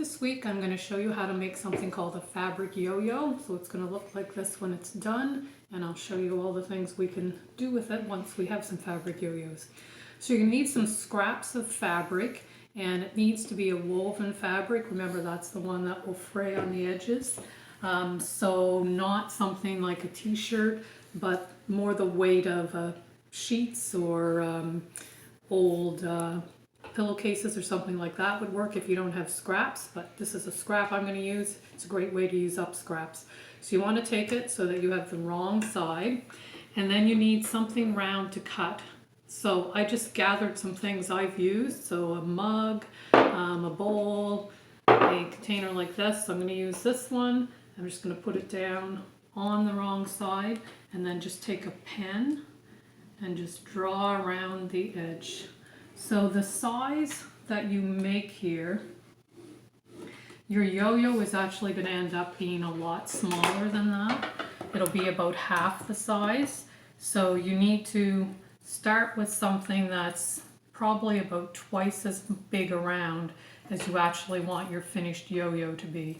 This week I'm going to show you how to make something called a fabric yo-yo. So it's going to look like this when it's done, and I'll show you all the things we can do with it once we have some fabric yo-yos. So you're going to need some scraps of fabric, and it needs to be a woven fabric. Remember, that's the one that will fray on the edges. So not something like a t-shirt, but more the weight of sheets or old pillowcases or something like that would work if you don't have scraps, but this is a scrap I'm going to use. It's a great way to use up scraps. So you want to take it so that you have the wrong side, and then you need something round to cut. So I just gathered some things I've used, so a mug, a bowl, a container like this. So I'm going to use this one. I'm just going to put it down on the wrong side, and then just take a pen and just draw around the edge. So the size that you make here, your yo-yo is actually going to end up being a lot smaller than that. It'll be about half the size. So you need to start with something that's probably about twice as big around as you actually want your finished yo-yo to be.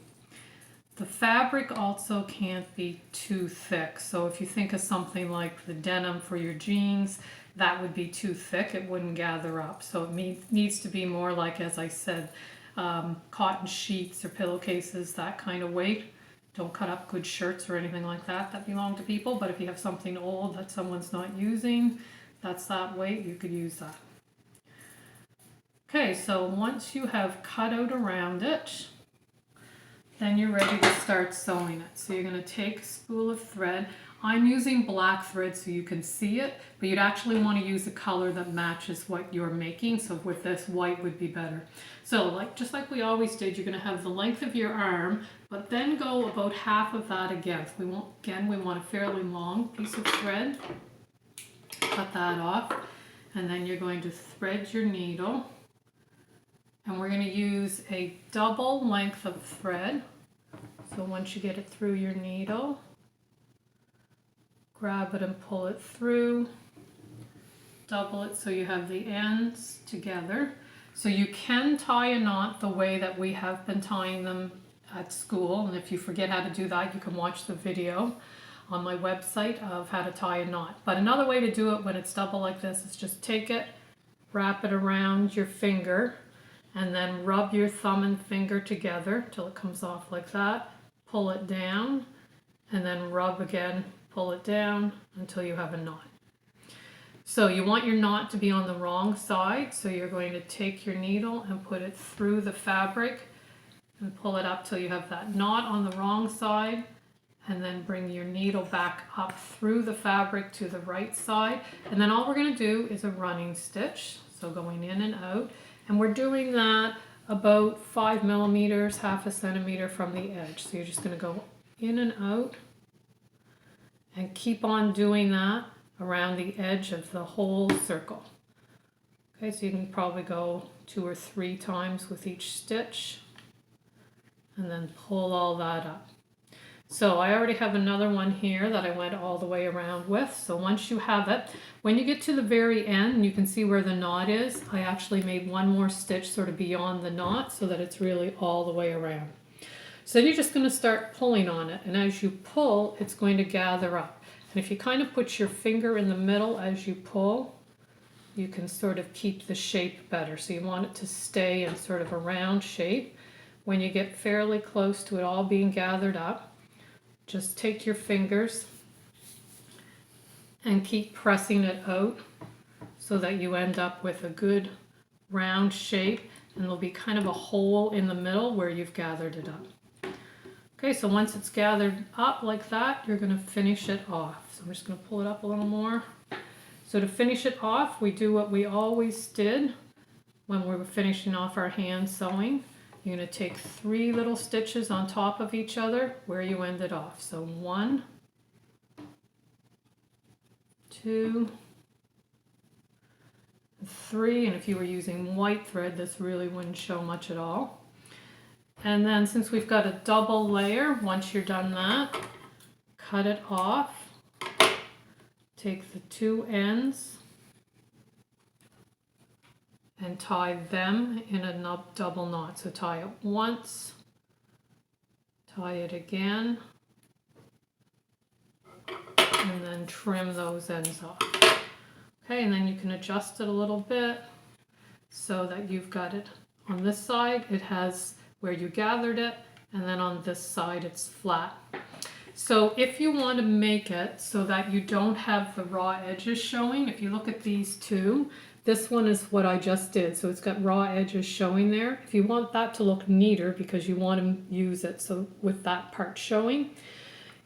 The fabric also can't be too thick. So if you think of something like the denim for your jeans, that would be too thick. It wouldn't gather up. So it needs to be more like, as I said, cotton sheets or pillowcases, that kind of weight. Don't cut up good shirts or anything like that that belong to people. But if you have something old that someone's not using, that's that weight, you could use that. Okay, so once you have cut out around it, then you're ready to start sewing it. So you're going to take a spool of thread. I'm using black thread so you can see it, but you'd actually want to use a color that matches what you're making. So with this, white would be better. So just like we always did, you're going to have the length of your arm, but then go about half of that again. We want a fairly long piece of thread. Cut that off, and then you're going to thread your needle. And we're going to use a double length of thread. So once you get it through your needle, grab it and pull it through, double it so you have the ends together. So you can tie a knot the way that we have been tying them at school, and if you forget how to do that, you can watch the video on my website of how to tie a knot. But another way to do it when it's double like this is just take it, wrap it around your finger, and then rub your thumb and finger together till it comes off like that. Pull it down, and then rub again, pull it down until you have a knot. So you want your knot to be on the wrong side, so you're going to take your needle and put it through the fabric and pull it up till you have that knot on the wrong side, and then bring your needle back up through the fabric to the right side. And then all we're going to do is a running stitch, so going in and out. And we're doing that about 5 millimeters, half a centimeter from the edge. So you're just going to go in and out and keep on doing that around the edge of the whole circle. Okay, so you can probably go 2 or 3 times with each stitch and then pull all that up. So I already have another one here that I went all the way around with. So once you have it, when you get to the very end, you can see where the knot is. I actually made one more stitch sort of beyond the knot so that it's really all the way around. So then you're just going to start pulling on it. And as you pull, it's going to gather up. And if you kind of put your finger in the middle as you pull, you can sort of keep the shape better. So you want it to stay in sort of a round shape. When you get fairly close to it all being gathered up, just take your fingers and keep pressing it out so that you end up with a good round shape, and there'll be kind of a hole in the middle where you've gathered it up. Okay, so once it's gathered up like that, you're going to finish it off. So I'm just going to pull it up a little more. So to finish it off, we do what we always did when we were finishing off our hand sewing. You're going to take 3 little stitches on top of each other where you ended off. So 1, 2, 3, and if you were using white thread, this really wouldn't show much at all. And then since we've got a double layer, once you're done that, cut it off. Take the 2 ends and tie them in a double knot. So tie it once, tie it again, and then trim those ends off. Okay, and then you can adjust it a little bit so that you've got it on this side, it has where you gathered it, and then on this side it's flat. So if you want to make it so that you don't have the raw edges showing, if you look at these two, this one is what I just did. So it's got raw edges showing there. If you want that to look neater because you want to use it so with that part showing,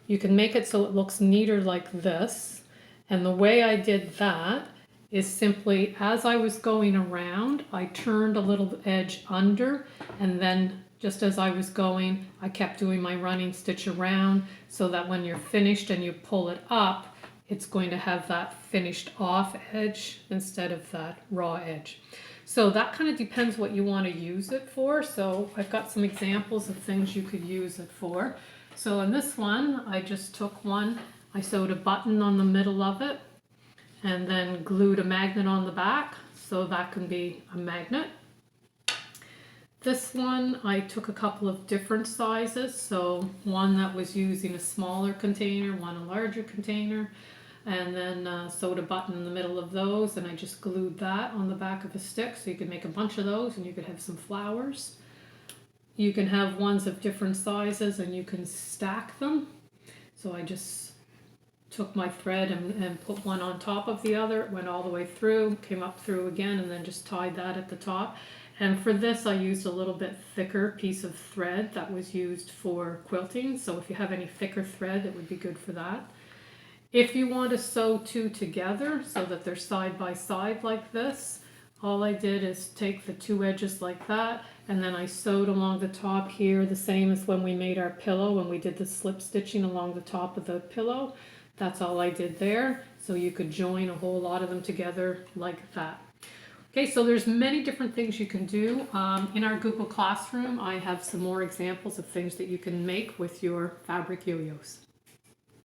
you can make it so it looks neater like this. And the way I did that is simply as I was going around, I turned a little edge under, and then just as I was going, I kept doing my running stitch around so that when you're finished and you pull it up, it's going to have that finished off edge instead of that raw edge. So that kind of depends what you want to use it for. So I've got some examples of things you could use it for. So in this one, I just took one, I sewed a button on the middle of it and then glued a magnet on the back, so that can be a magnet. This one, I took a couple of different sizes, so one that was using a smaller container, one a larger container, and then sewed a button in the middle of those, and I just glued that on the back of a stick, so you could make a bunch of those and you could have some flowers. You can have ones of different sizes and you can stack them. So I just took my thread and put one on top of the other, it went all the way through, came up through again, and then just tied that at the top. And for this I used a little bit thicker piece of thread that was used for quilting, so if you have any thicker thread it would be good for that. If you want to sew two together so that they're side by side like this, all I did is take the two edges like that, and then I sewed along the top here the same as when we made our pillow, when we did the slip stitching along the top of the pillow. That's all I did there, so you could join a whole lot of them together like that. Okay, so there's many different things you can do. In our Google Classroom, I have some more examples of things that you can make with your fabric yo-yos.